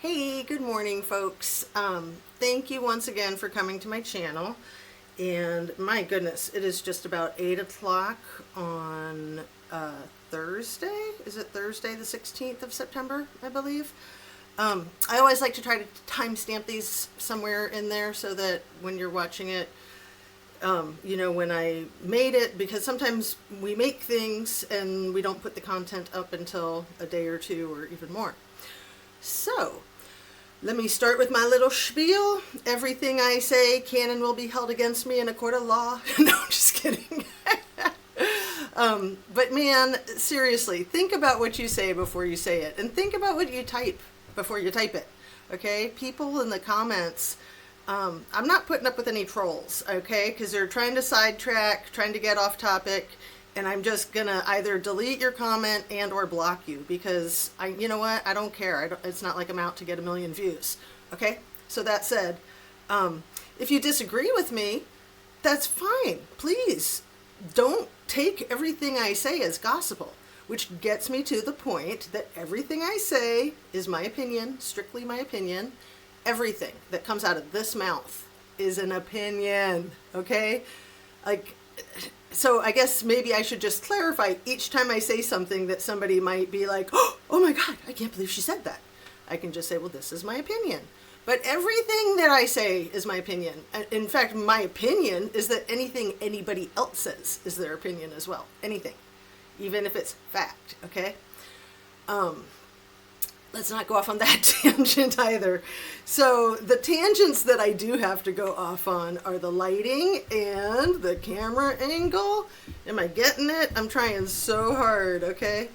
Hey, good morning, folks. Thank you once again for coming to my channel. And my goodness, it is just about 8 o'clock on Thursday. Is it Thursday, the 16th of September, I believe? I always like to try to timestamp these somewhere in there so that when you're watching it, you know when I made it, because sometimes we make things and we don't put the content up until a day or two or even more. So, let me start with my little spiel. Everything I say can and will be held against me in a court of law. No, I'm just kidding. But man, seriously, think about what you say before you say it. And think about what you type before you type it. Okay? People in the comments, I'm not putting up with any trolls, okay? Because they're trying to sidetrack, trying to get off topic. And I'm just gonna either delete your comment and or block you, because you know what? I don't care. It's not like I'm out to get 1 million views. Okay? So that said, if you disagree with me, that's fine. Please don't take everything I say as gospel, which gets me to the point that everything I say is my opinion, strictly my opinion. Everything that comes out of this mouth is an opinion. Okay? Like, so I guess maybe I should just clarify each time I say something that somebody might be like, oh my God, I can't believe she said that. I can just say, well, this is my opinion. But everything that I say is my opinion. In fact, my opinion is that anything anybody else says is their opinion as well. Anything. Even if it's fact, okay? Let's not go off on that tangent either. So the tangents that I do have to go off on are the lighting and the camera angle. Am I getting it? I'm trying so hard, okay?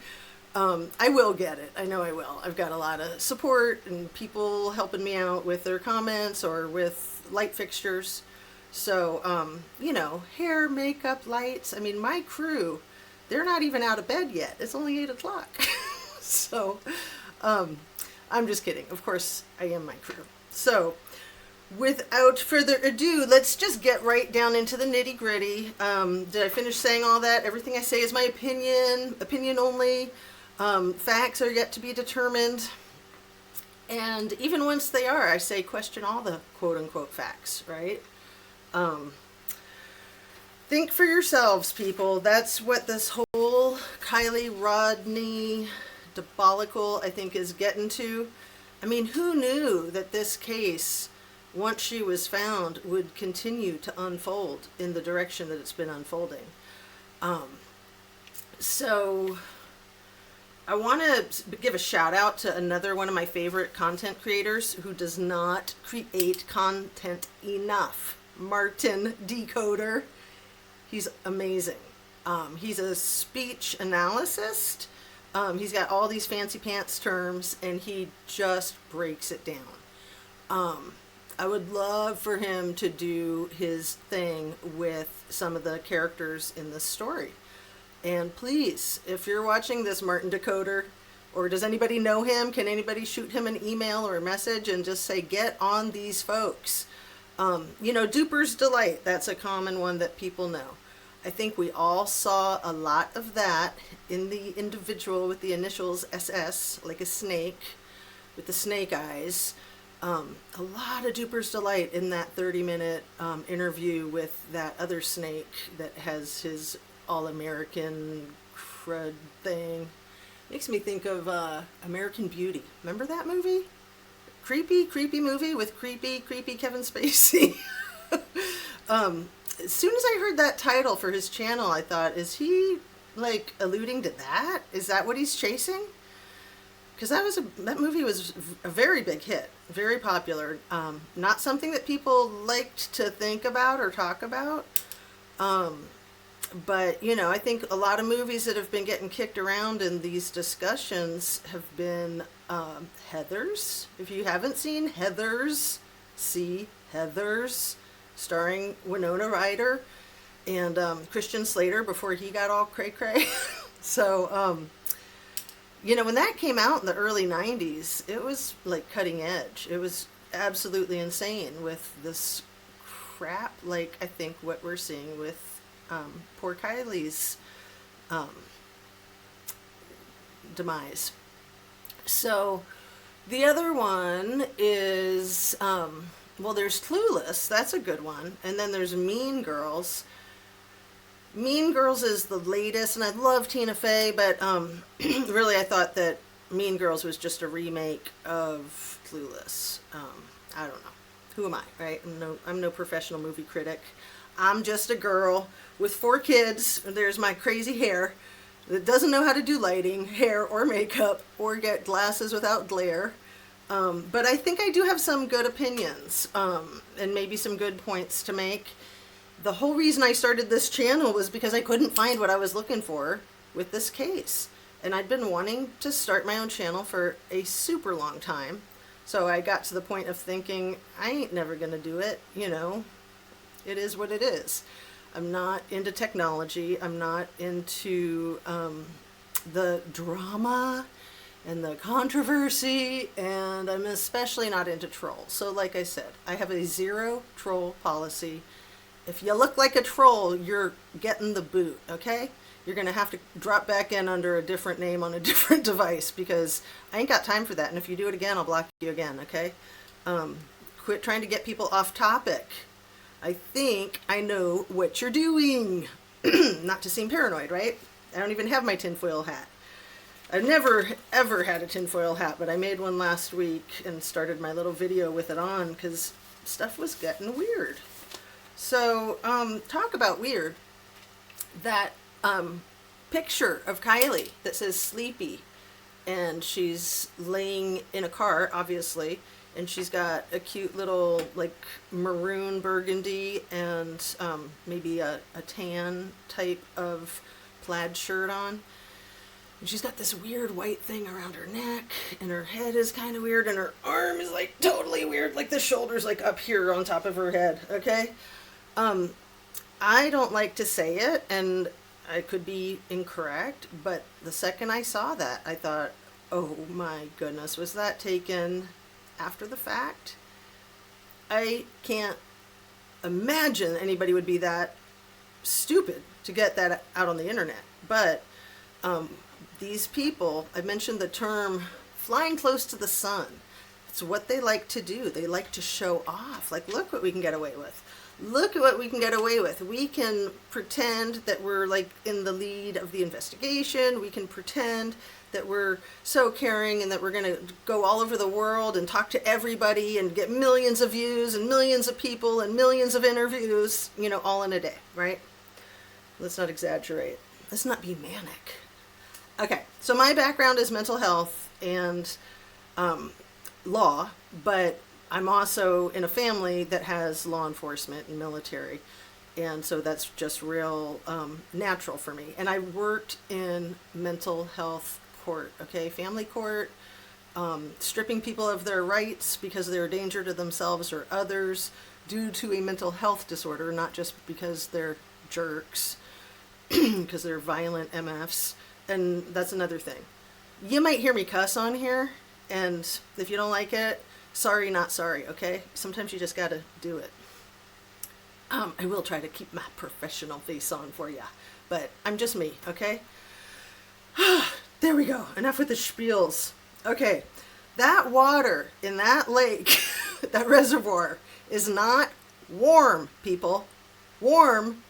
I will get it. I know I will. I've got a lot of support and people helping me out with their comments or with light fixtures. So, you know, hair, makeup, lights. I mean, my crew, they're not even out of bed yet. It's only 8 o'clock. So, I'm just kidding. Of course, I am my crew. So, without further ado, let's just get right down into the nitty gritty. Did I finish saying all that? Everything I say is my opinion, opinion only. Facts are yet to be determined. And even once they are, I say question all the quote-unquote facts, right? Think for yourselves, people. That's what this whole Kylie Rodney debacle, I think, is getting to. I mean, who knew that this case, once she was found, would continue to unfold in the direction that it's been unfolding? So I want to give a shout out to another one of my favorite content creators who does not create content enough, Martin DeCoder. He's amazing. He's a speech analyst. He's got all these fancy pants terms, and he just breaks it down. I would love for him to do his thing with some of the characters in this story. And please, if you're watching this, Martin DeCoder, or does anybody know him? Can anybody shoot him an email or a message and just say, get on these folks? You know, Duper's Delight, that's a common one that people know. I think we all saw a lot of that in the individual with the initials SS, like a snake, with the snake eyes. A lot of Duper's Delight in that 30-minute interview with that other snake that has his all-American crud thing. Makes me think of American Beauty. Remember that movie? Creepy movie with creepy Kevin Spacey. As soon as I heard that title for his channel, I thought, is he like alluding to that? Is that what he's chasing? Because that movie was a very big hit, very popular. Not something that people liked to think about or talk about. But, you know, I think a lot of movies that have been getting kicked around in these discussions have been Heathers. If you haven't seen Heathers, see Heathers, starring Winona Ryder and Christian Slater before he got all cray-cray. So, you know, when that came out in the early 90s, it was like cutting edge. It was absolutely insane with this crap, like I think what we're seeing with poor Kylie's demise. So The other one is, well, there's Clueless. That's a good one. And then there's Mean Girls. Mean Girls is the latest, and I love Tina Fey, but really I thought that Mean Girls was just a remake of Clueless. I don't know. Who am I, right? I'm no professional movie critic. I'm just a girl with 4 kids. There's my crazy hair that doesn't know how to do lighting, hair, or makeup, or get glasses without glare. But I think I do have some good opinions, and maybe some good points to make. The whole reason I started this channel was because I couldn't find what I was looking for with this case. And I'd been wanting to start my own channel for a super long time. So I got to the point of thinking, I ain't never gonna do it, you know. It is what it is. I'm not into technology. I'm not into the drama and the controversy, and I'm especially not into trolls. So like I said, I have a 0 troll policy. If you look like a troll, you're getting the boot, okay? You're going to have to drop back in under a different name on a different device, because I ain't got time for that. And if you do it again, I'll block you again, okay? Quit trying to get people off topic. I think I know what you're doing. Not to seem paranoid, right? I don't even have my tinfoil hat. I've never, ever had a tinfoil hat, but I made one last week and started my little video with it on because stuff was getting weird. So, talk about weird. That picture of Kylie that says sleepy, and she's laying in a car, obviously, and she's got a cute little, like, maroon burgundy and maybe a tan type of plaid shirt on. And she's got this weird white thing around her neck, and her head is kind of weird, and her arm is, like, totally weird, like the shoulder's, like, up here on top of her head, okay? I don't like to say it, and I could be incorrect, but the second I saw that, I thought, oh my goodness, was that taken after the fact? I can't imagine anybody would be that stupid to get that out on the internet. But these people, I mentioned the term flying close to the sun. It's what they like to do. They like to show off. Like, look what we can get away with. Look at what we can get away with. We can pretend that we're like in the lead of the investigation. We can pretend that we're so caring and that we're going to go all over the world and talk to everybody and get millions of views and millions of people and millions of interviews, you know, all in a day, right? Let's not exaggerate. Let's not be manic. Okay, so my background is mental health and law, but I'm also in a family that has law enforcement and military, and so that's just real natural for me. And I worked in mental health court, okay, family court, stripping people of their rights because they're a danger to themselves or others due to a mental health disorder, not just because they're jerks, because they're violent MFs. And that's another thing. You might hear me cuss on here, and if you don't like it, sorry, not sorry, okay? Sometimes you just gotta do it. I will try to keep my professional face on for you, but I'm just me, okay? There we go. Enough with the spiels. Okay, that water in that lake, that reservoir, is not warm, people. Warm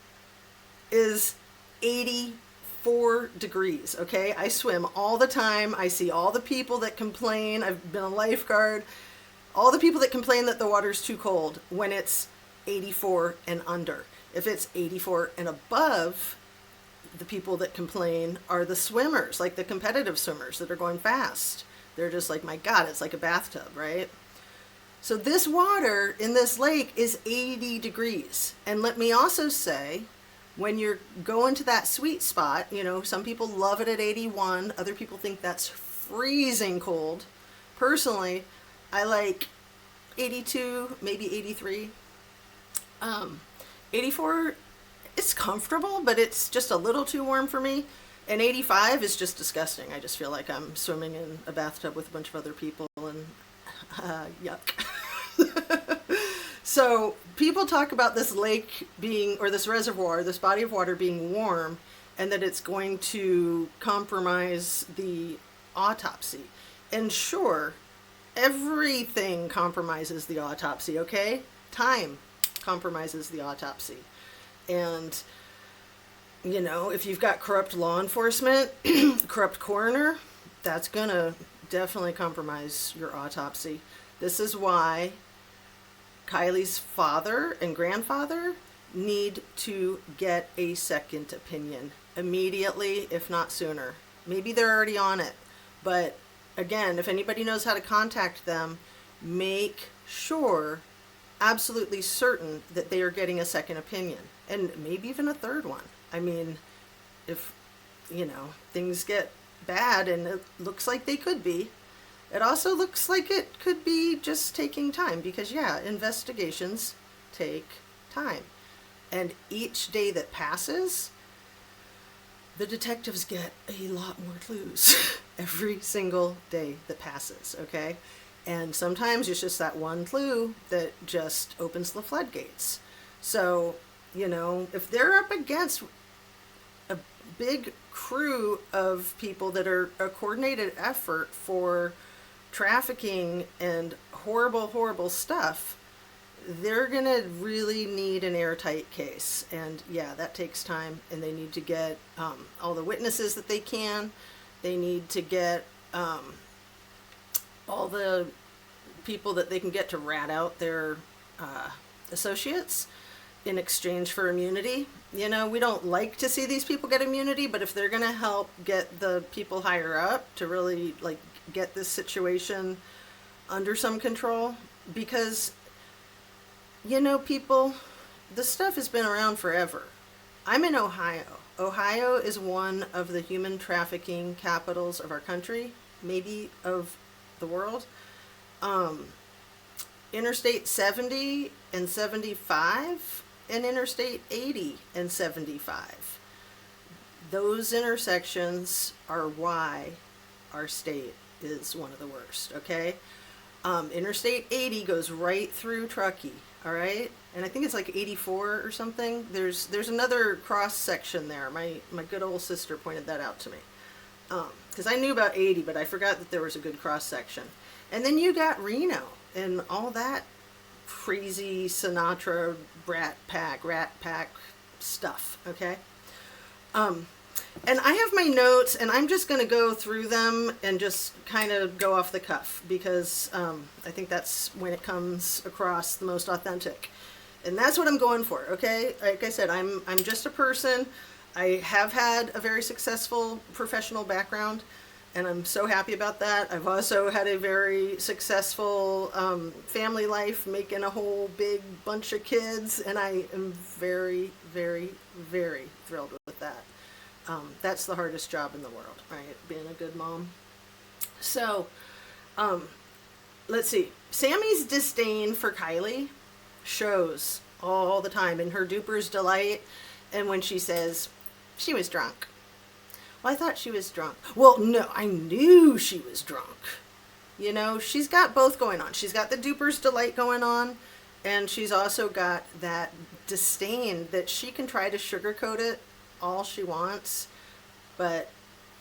is 84 degrees, okay? I swim all the time. I see all the people that complain. I've been a lifeguard. All the people that complain that the water's too cold when it's 84 and under. If it's 84 and above, the people that complain are the swimmers, like the competitive swimmers that are going fast. They're just like, my God, it's like a bathtub, right? So this water in this lake is 80 degrees. And let me also say, when you're going to that sweet spot, you know, some people love it at 81. Other people think that's freezing cold. Personally, I like 82, maybe 83. 84, it's comfortable, but it's just a little too warm for me. And 85 is just disgusting. I just feel like I'm swimming in a bathtub with a bunch of other people, and yuck. So people talk about this lake being, or this reservoir, this body of water being warm, and that it's going to compromise the autopsy. And sure, Everything compromises the autopsy, okay? Time compromises the autopsy. And, you know, if you've got corrupt law enforcement, corrupt coroner, that's going to definitely compromise your autopsy. This is why Kylie's father and grandfather need to get a second opinion immediately, if not sooner. Maybe they're already on it, but again, if anybody knows how to contact them, make sure, absolutely certain, that they are getting a second opinion, and maybe even a third one. I mean, if, you know, things get bad, and it looks like they could be, it also looks like it could be just taking time, because yeah, investigations take time. And each day that passes, the detectives get a lot more clues every single day that passes, okay? And sometimes it's just that one clue that just opens the floodgates. So, you know, if they're up against a big crew of people that are a coordinated effort for trafficking and horrible, horrible stuff, they're going to really need an airtight case. And yeah, that takes time, and they need to get all the witnesses that they can. They need to get all the people that they can get to rat out their associates in exchange for immunity. You know, we don't like to see these people get immunity, but if they're going to help get the people higher up to really like get this situation under some control, because you know, people, this stuff has been around forever. I'm in Ohio. Ohio is one of the human trafficking capitals of our country, maybe of the world. Interstate 70 and 75 and Interstate 80 and 75. Those intersections are why our state is one of the worst, okay? Interstate 80 goes right through Truckee, all right? And I think it's like 84 or something. There's another cross section there. My good old sister pointed that out to me. Because I knew about 80, but I forgot that there was a good cross section. And then you got Reno and all that crazy Sinatra rat pack stuff, okay? And I have my notes, and I'm just going to go through them and just kind of go off the cuff, because I think that's when it comes across the most authentic. And that's what I'm going for, okay? Like I said, I'm just a person. I have had a very successful professional background, and I'm so happy about that. I've also had a very successful family life, making a whole big bunch of kids, and I am very, very, very thrilled with that. That's the hardest job in the world, right? Being a good mom. So, let's see. Sammy's disdain for Kylie shows all the time in her duper's delight, and when she says she was drunk. Well, I thought she was drunk. Well, no, I knew she was drunk. You know, she's got both going on. She's got the duper's delight going on, and she's also got that disdain that she can try to sugarcoat it all she wants, but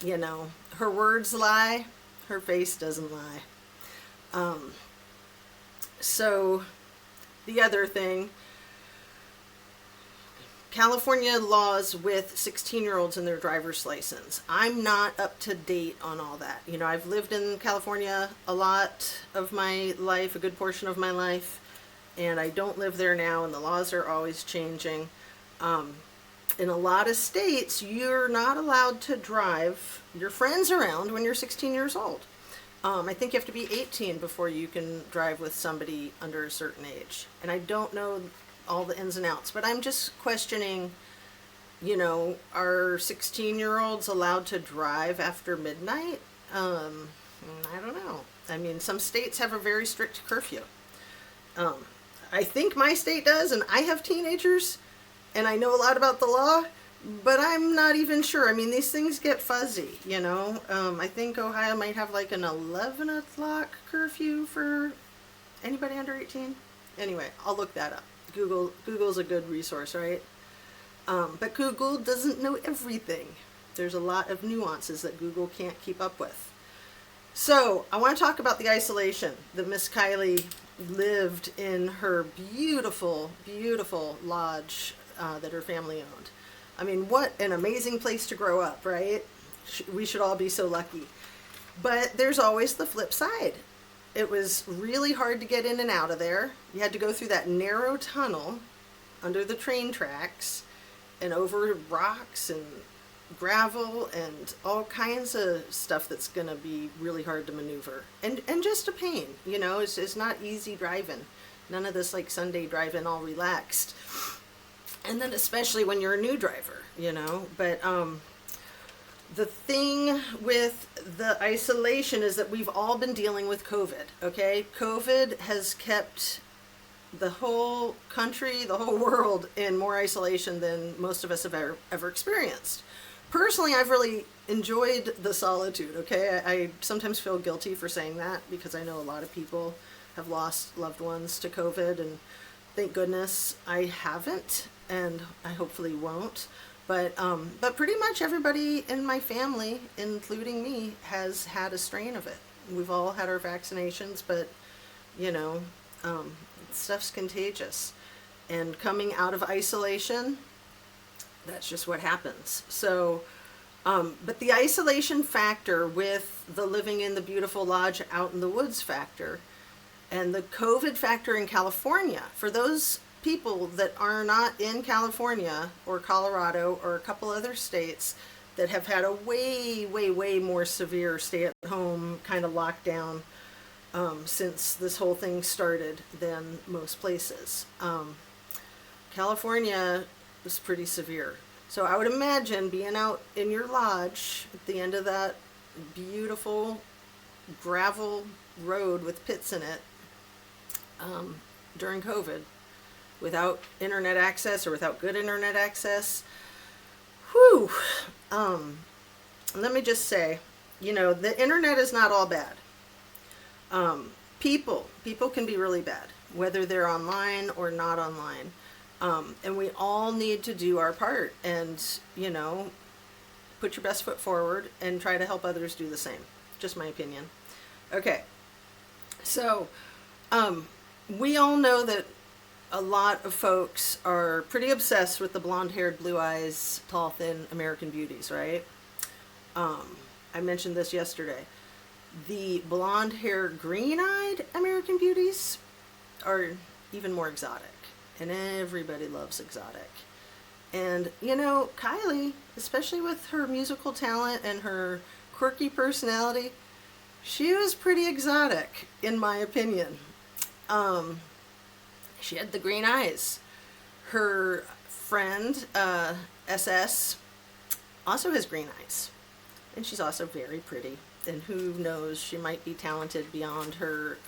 you know, her words lie, her face doesn't lie. So the other thing, California laws with 16-year-olds in their driver's license. I'm not up to date on all that. You know, I've lived in California a lot of my life, a good portion of my life, and I don't live there now, and the laws are always changing. In a lot of states, you're not allowed to drive your friends around when you're 16 years old. I think you have to be 18 before you can drive with somebody under a certain age. And I don't know all the ins and outs, but I'm just questioning, you know, are 16-year-olds allowed to drive after midnight? I don't know. I mean, some states have a very strict curfew. I think my state does, and I have teenagers, and I know a lot about the law, but I'm not even sure. I mean, these things get fuzzy, you know. I think Ohio might have like an 11 o'clock curfew for anybody under 18. Anyway, I'll look that up. Google's a good resource, right? But Google doesn't know everything. There's a lot of nuances that Google can't keep up with. So I want to talk about the isolation that Miss Kylie lived in her beautiful, beautiful lodge that her family owned. I mean, what an amazing place to grow up, right? We should all be so lucky. But there's always the flip side. It was really hard to get in and out of there. You had to go through that narrow tunnel under the train tracks and over rocks and gravel and all kinds of stuff that's going to be really hard to maneuver. And just a pain, you know, it's not easy driving. None of this like Sunday driving all relaxed. And then especially when you're a new driver, you know. But the thing with the isolation is that we've all been dealing with COVID, okay? COVID has kept the whole country, the whole world in more isolation than most of us have ever experienced. Personally, I've really enjoyed the solitude, okay? I sometimes feel guilty for saying that because I know a lot of people have lost loved ones to COVID, and thank goodness I haven't, and I hopefully won't. But pretty much everybody in my family, including me, has had a strain of it. We've all had our vaccinations, but, you know, stuff's contagious. And coming out of isolation, that's just what happens. So, but the isolation factor with the living in the beautiful lodge out in the woods factor and the COVID factor in California, for those people that are not in California or Colorado or a couple other states that have had a way, way, way more severe stay-at-home kind of lockdown since this whole thing started than most places. California was pretty severe. So I would imagine being out in your lodge at the end of that beautiful gravel road with pits in it during COVID, without internet access or without good internet access. Whew. Let me just say, you know, the internet is not all bad. People can be really bad, whether they're online or not online. And we all need to do our part and, you know, put your best foot forward and try to help others do the same. Just my opinion. Okay. So, we all know that a lot of folks are pretty obsessed with the blonde-haired, blue eyes, tall, thin American beauties, right? I mentioned this yesterday. The blonde-haired, green-eyed American beauties are even more exotic, and everybody loves exotic. And, you know, Kylie, especially with her musical talent and her quirky personality, she was pretty exotic, in my opinion. She had the green eyes. Her friend, SS, also has green eyes. And she's also very pretty. And who knows, she might be talented beyond her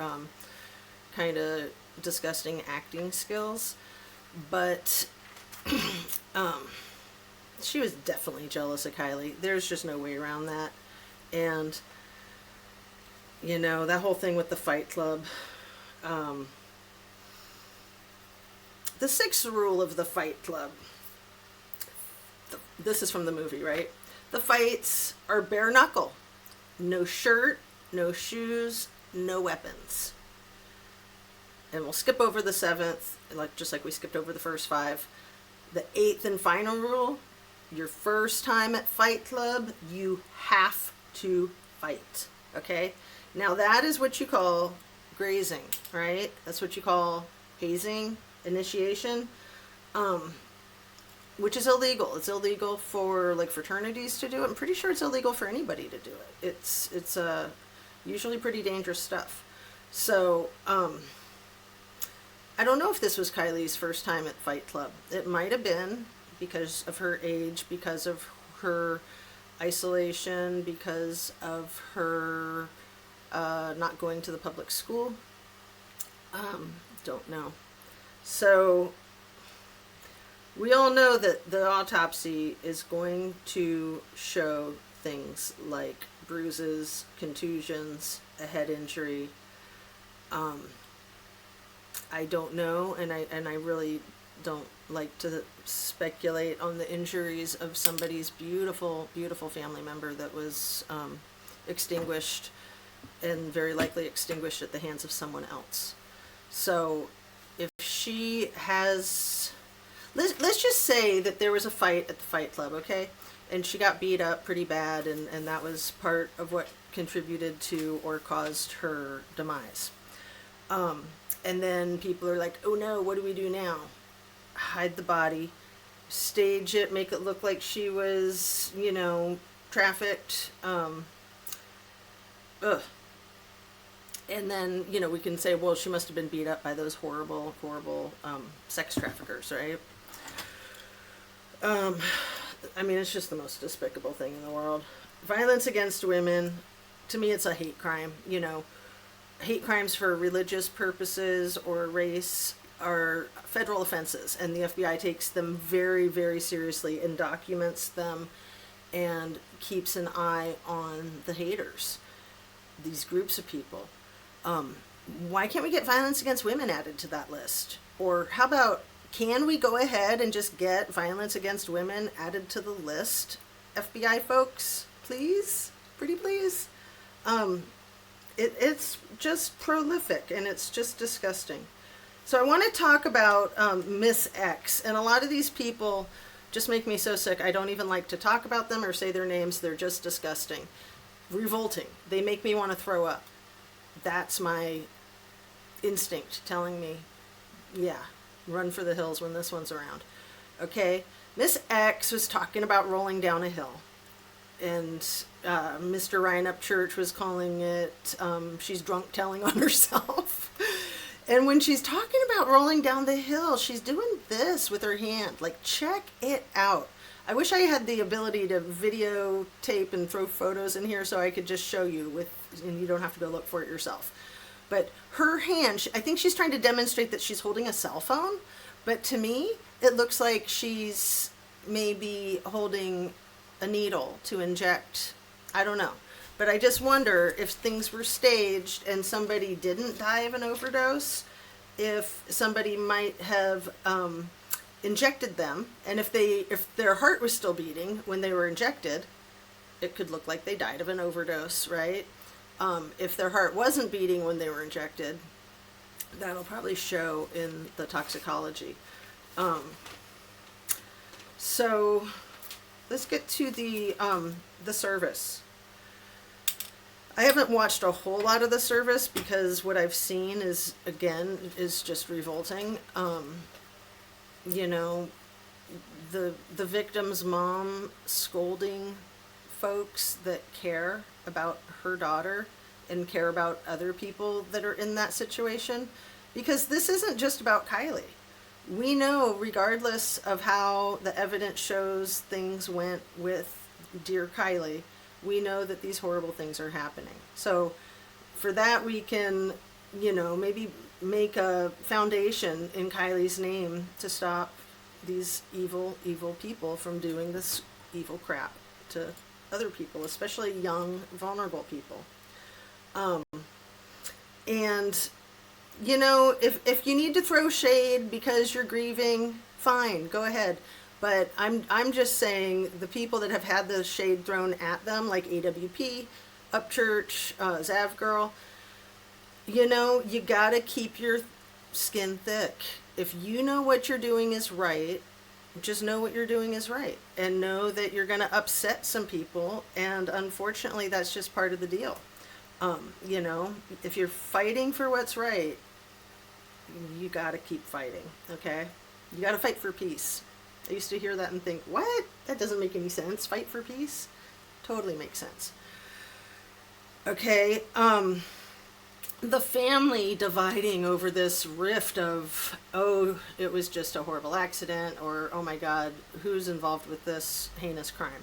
kind of disgusting acting skills. But she was definitely jealous of Kylie. There's just no way around that. And, you know, that whole thing with the Fight Club. The sixth rule of the Fight Club. This is from the movie, right? The fights are bare knuckle. No shirt, no shoes, no weapons. And we'll skip over the seventh, just like we skipped over the first five. The eighth and final rule, your first time at Fight Club, you have to fight, okay? Now that is what you call grazing, right? That's what you call hazing, initiation, which is illegal. It's illegal for like fraternities to do it. I'm pretty sure it's illegal for anybody to do it. It's usually pretty dangerous stuff. So I don't know if this was Kylie's first time at Fight Club. It might have been because of her age, because of her isolation, because of her not going to the public school. Don't know. So we all know that the autopsy is going to show things like bruises, contusions, a head injury. I don't know, and I really don't like to speculate on the injuries of somebody's beautiful, beautiful family member that was extinguished and very likely extinguished at the hands of someone else. So if she has, let's just say that there was a fight at the fight club, okay? And she got beat up pretty bad, and that was part of what contributed to or caused her demise. And then people are like, oh no, what do we do now? Hide the body, stage it, make it look like she was, trafficked. Ugh. And then, we can say, well, she must have been beat up by those horrible, horrible sex traffickers, right? It's just the most despicable thing in the world. Violence against women, to me, it's a hate crime. Hate crimes for religious purposes or race are federal offenses, and the FBI takes them very, very seriously and documents them and keeps an eye on the haters, these groups of people. Why can't we get violence against women added to that list? Or how about, can we go ahead and just get violence against women added to the list? FBI folks, please? Pretty please? It's just prolific, and it's just disgusting. So I want to talk about Miss X, and a lot of these people just make me so sick. I don't even like to talk about them or say their names. They're just disgusting. Revolting. They make me want to throw up. That's my instinct telling me, yeah, run for the hills when this one's around. Okay? Miss X was talking about rolling down a hill. And Mr. Ryan Upchurch was calling it, she's drunk telling on herself. And when she's talking about rolling down the hill, she's doing this with her hand. Like, check it out. I wish I had the ability to videotape and throw photos in here so I could just show you and you don't have to go look for it yourself. But her hand, I think she's trying to demonstrate that she's holding a cell phone. But to me, it looks like she's maybe holding a needle to inject. I don't know. But I just wonder if things were staged and somebody didn't die of an overdose, if somebody might have injected them, and if their heart was still beating when they were injected, it could look like they died of an overdose, right? If their heart wasn't beating when they were injected, that'll probably show in the toxicology. So let's get to the service. I haven't watched a whole lot of the service because what I've seen is just revolting. The victim's mom scolding folks that care about her daughter and care about other people that are in that situation, because this isn't just about Kylie. We know, regardless of how the evidence shows things went with dear Kylie, we know that these horrible things are happening. So for that, we can, maybe make a foundation in Kylie's name to stop these evil, evil people from doing this evil crap to other people, especially young, vulnerable people. If you need to throw shade because you're grieving, fine, go ahead. But I'm just saying the people that have had the shade thrown at them, like AWP, Upchurch, Zav Girl, you gotta keep your skin thick. If you know what you're doing is right, just know what you're doing is right, and know that you're gonna upset some people, and unfortunately that's just part of the deal. If you're fighting for what's right, you gotta keep fighting, okay? You gotta fight for peace. I used to hear that and think, what? That doesn't make any sense. Fight for peace? Totally makes sense. Okay, the family dividing over this rift of, oh, it was just a horrible accident, or, oh my God, who's involved with this heinous crime?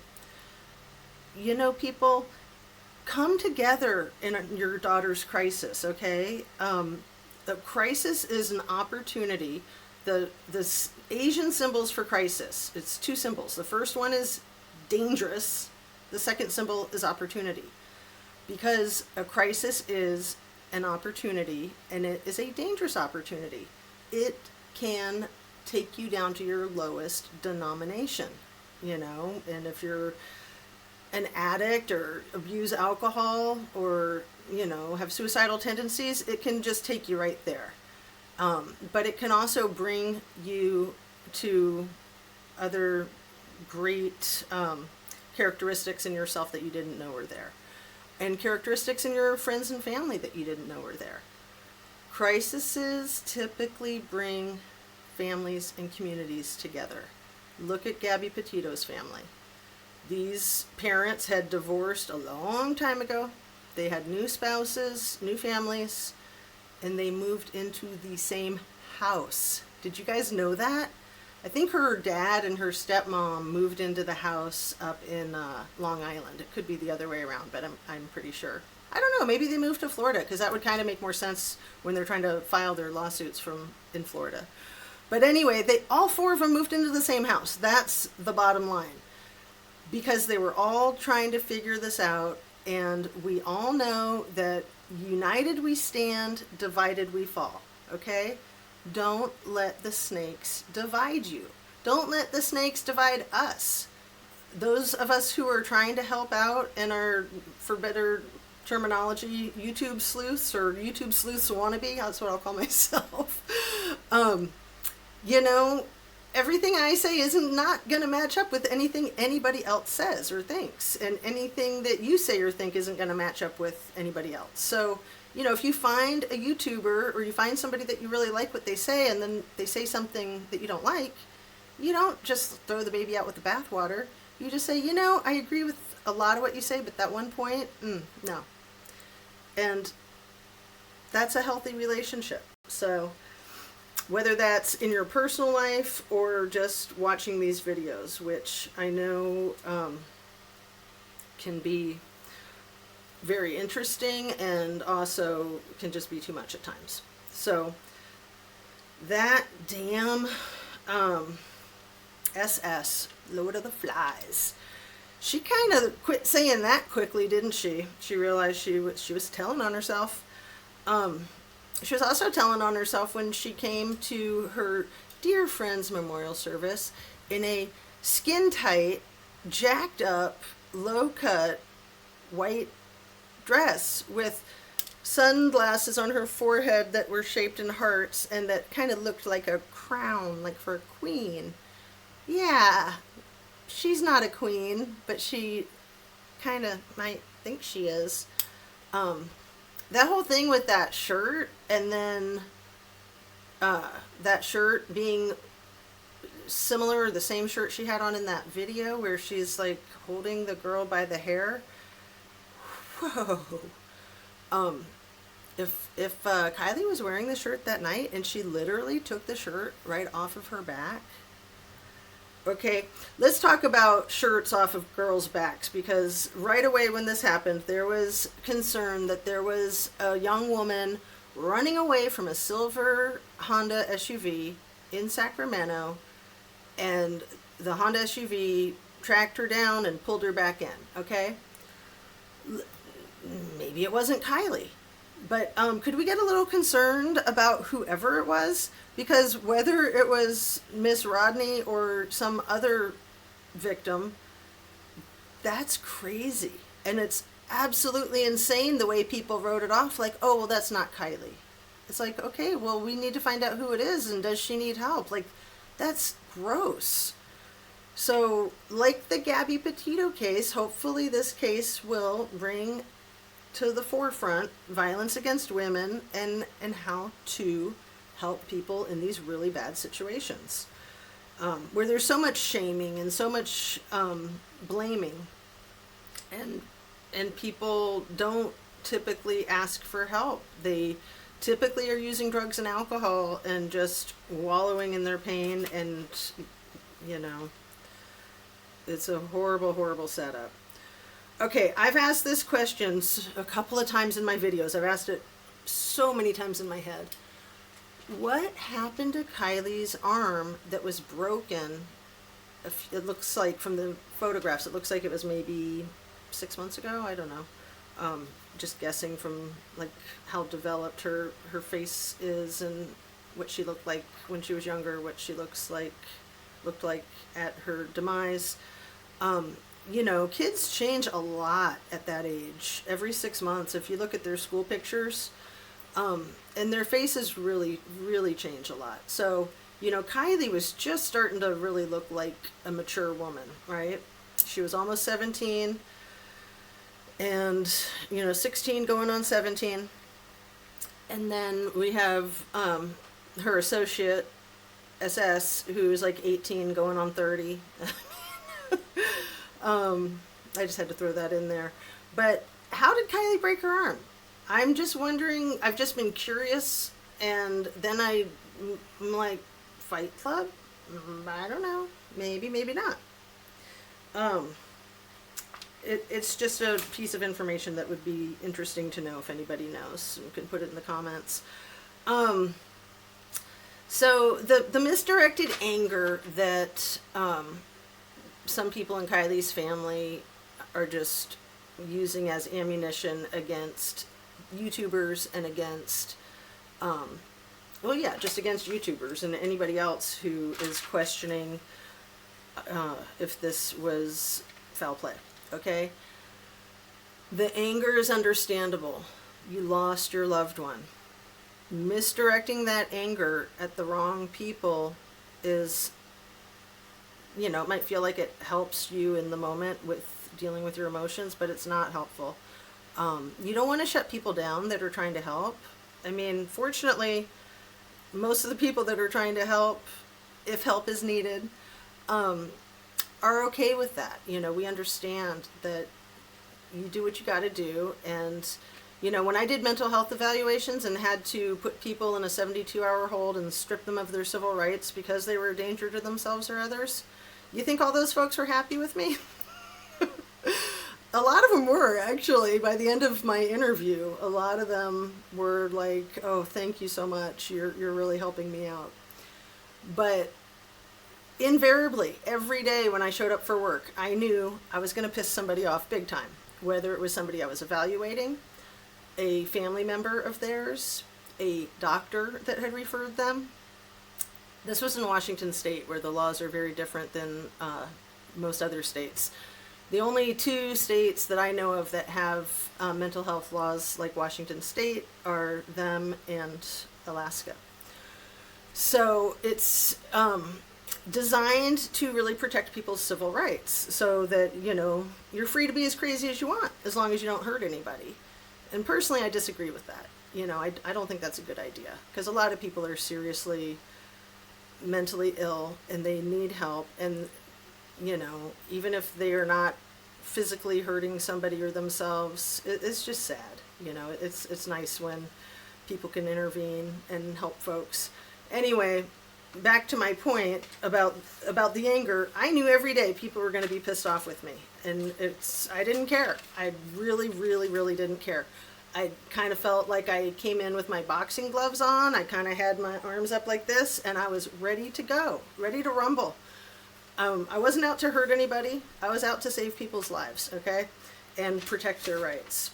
People, come together in your daughter's crisis, okay? The crisis is an opportunity. The Asian symbols for crisis, it's two symbols. The first one is dangerous. The second symbol is opportunity. Because a crisis is an opportunity, and it is a dangerous opportunity. It can take you down to your lowest denomination, and if you're an addict or abuse alcohol or, have suicidal tendencies, it can just take you right there. But it can also bring you to other great characteristics in yourself that you didn't know were there, and characteristics in your friends and family that you didn't know were there. Crises typically bring families and communities together. Look at Gabby Petito's family. These parents had divorced a long time ago. They had new spouses, new families, and they moved into the same house. Did you guys know that? I think her dad and her stepmom moved into the house up in Long Island. It could be the other way around, but I'm pretty sure. I don't know, maybe they moved to Florida, because that would kind of make more sense when they're trying to file their lawsuits from in Florida. But anyway, all four of them moved into the same house. That's the bottom line. Because they were all trying to figure this out, and we all know that united we stand, divided we fall, okay? Don't let the snakes divide you. Don't let the snakes divide us. Those of us who are trying to help out and are, for better terminology, YouTube sleuths or YouTube sleuths wannabe, that's what I'll call myself. Everything I say isn't not going to match up with anything anybody else says or thinks, and anything that you say or think isn't going to match up with anybody else. So, if you find a YouTuber or you find somebody that you really like what they say, and then they say something that you don't like, you don't just throw the baby out with the bathwater. You just say, I agree with a lot of what you say, but that one point, no. And that's a healthy relationship. So whether that's in your personal life or just watching these videos, which I know can be very interesting and also can just be too much at times. So that damn SS, Lord of the Flies, she kind of quit saying that quickly, didn't she? She realized she was telling on herself. She was also telling on herself when she came to her dear friend's memorial service in a skin-tight, jacked up, low-cut, white dress with sunglasses on her forehead that were shaped in hearts and that kind of looked like a crown, like for a queen. Yeah, she's not a queen, but she kind of might think she is. That whole thing with that shirt, and then that shirt being similar, the same shirt she had on in that video where she's like holding the girl by the hair. Whoa. If Kylie was wearing the shirt that night and she literally took the shirt right off of her back. Okay, let's talk about shirts off of girls' backs, because right away when this happened, there was concern that there was a young woman running away from a silver Honda SUV in Sacramento, and the Honda SUV tracked her down and pulled her back in, okay? Maybe it wasn't Kylie, but could we get a little concerned about whoever it was? Because whether it was Miss Rodney or some other victim, that's crazy. And it's absolutely insane the way people wrote it off like, oh, well, that's not Kylie. It's like, okay, well, we need to find out who it is, and does she need help? Like, that's gross. So, like the Gabby Petito case, hopefully this case will bring to the forefront violence against women and how to help people in these really bad situations, where there's so much shaming and so much blaming, and people don't typically ask for help. They typically are using drugs and alcohol and just wallowing in their pain, and it's a horrible, horrible setup. Okay, I've asked this question a couple of times in my videos. I've asked it so many times in my head. What happened to Kylie's arm that was broken? It looks like, from the photographs, it looks like it was maybe 6 months ago. I don't know. Just guessing from like how developed her face is and what she looked like when she was younger, what she looked like at her demise. kids change a lot at that age. Every 6 months, if you look at their school pictures, and their faces really, really change a lot. So, Kylie was just starting to really look like a mature woman, right? She was almost 17 and, 16 going on 17. And then we have her associate, SS, who's like 18 going on 30. I just had to throw that in there. But how did Kylie break her arm? I'm just wondering. I've just been curious, and then I'm like, Fight Club? I don't know. Maybe, maybe not. It's just a piece of information that would be interesting to know if anybody knows. You can put it in the comments. So the misdirected anger that some people in Kylie's family are just using as ammunition against YouTubers and against, just against YouTubers and anybody else who is questioning if this was foul play, okay? The anger is understandable. You lost your loved one. Misdirecting that anger at the wrong people is, it might feel like it helps you in the moment with dealing with your emotions, but it's not helpful. You don't want to shut people down that are trying to help. I mean, fortunately, most of the people that are trying to help, if help is needed, are okay with that. We understand that you do what you got to do. And, when I did mental health evaluations and had to put people in a 72-hour hold and strip them of their civil rights because they were a danger to themselves or others, you think all those folks were happy with me? A lot of them were, actually. By the end of my interview, a lot of them were like, oh, thank you so much. You're really helping me out. But invariably, every day when I showed up for work, I knew I was going to piss somebody off big time. Whether it was somebody I was evaluating, a family member of theirs, a doctor that had referred them. This was in Washington State, where the laws are very different than most other states. The only two states that I know of that have mental health laws like Washington State are them and Alaska. So it's designed to really protect people's civil rights so that, you're free to be as crazy as you want as long as you don't hurt anybody. And personally, I disagree with that. I don't think that's a good idea, because a lot of people are seriously mentally ill and they need help. And even if they are not physically hurting somebody or themselves, it's just sad. It's nice when people can intervene and help folks. Anyway, back to my point about the anger. I knew every day people were going to be pissed off with me, and I didn't care. I really, really, really didn't care. I kind of felt like I came in with my boxing gloves on. I kind of had my arms up like this, and I was ready to go, ready to rumble. I wasn't out to hurt anybody. I was out to save people's lives, okay, and protect their rights.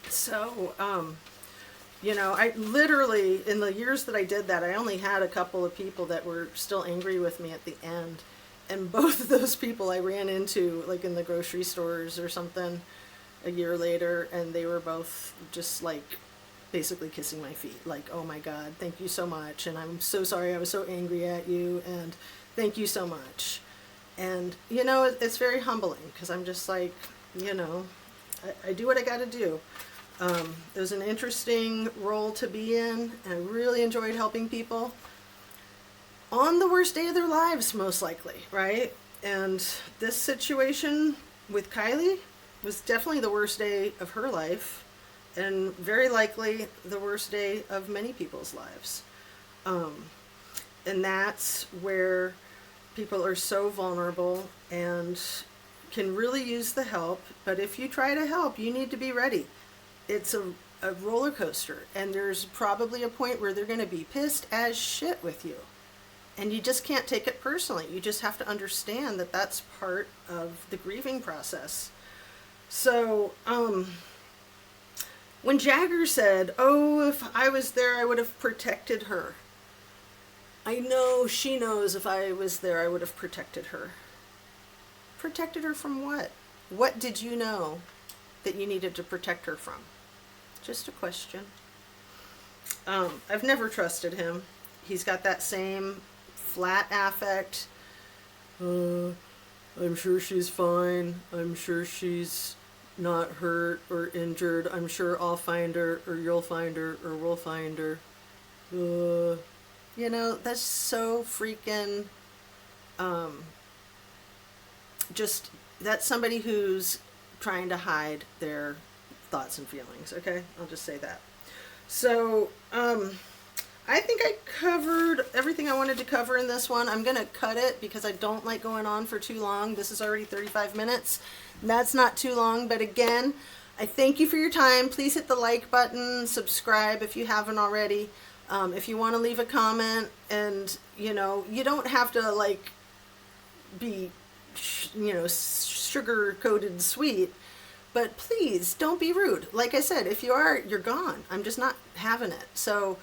So, I literally, in the years that I did that, I only had a couple of people that were still angry with me at the end. And both of those people I ran into, like in the grocery stores or something, a year later, and they were both just like basically kissing my feet. Like, oh my God, thank you so much. And I'm so sorry I was so angry at you. And thank you so much. And, it's very humbling, because I'm just like, I do what I got to do. It was an interesting role to be in, and I really enjoyed helping people on the worst day of their lives, most likely, right? And this situation with Kylie was definitely the worst day of her life, and very likely the worst day of many people's lives. And that's where people are so vulnerable and can really use the help. But if you try to help, you need to be ready. It's a roller coaster, and there's probably a point where they're going to be pissed as shit with you. And you just can't take it personally. You just have to understand that that's part of the grieving process. So, when Jagger said, oh, if I was there, I would have protected her. I know she knows if I was there, I would have protected her. Protected her from what? What did you know that you needed to protect her from? Just a question. I've never trusted him. He's got that same flat affect. I'm sure she's fine. I'm sure she's not hurt or injured. I'm sure I'll find her, or you'll find her, or we'll find her. You know, that's so freaking, just, that's somebody who's trying to hide their thoughts and feelings, okay? I'll just say that. So, I think I covered everything I wanted to cover in this one. I'm going to cut it because I don't like going on for too long. This is already 35 minutes. That's not too long, but again, I thank you for your time. Please hit the like button, subscribe if you haven't already. If you want to leave a comment, and, you know, you don't have to, like, be, you know, sugar-coated sweet, but please don't be rude. Like I said, if you are, you're gone. I'm just not having it. So,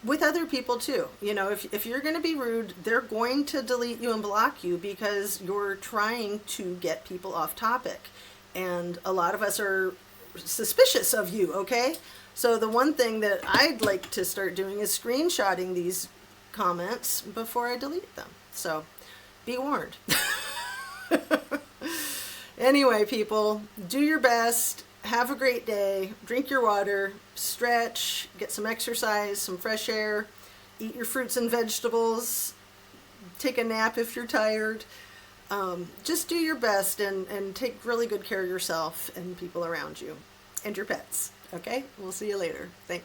with other people too, you know, if you're going to be rude, they're going to delete you and block you because you're trying to get people off topic. And a lot of us are suspicious of you, okay? So the one thing that I'd like to start doing is screenshotting these comments before I delete them. So be warned. Anyway, people, do your best. Have a great day. Drink your water, stretch, get some exercise, some fresh air, eat your fruits and vegetables, take a nap if you're tired. Just do your best and take really good care of yourself and people around you and your pets. Okay? We'll see you later. Thanks.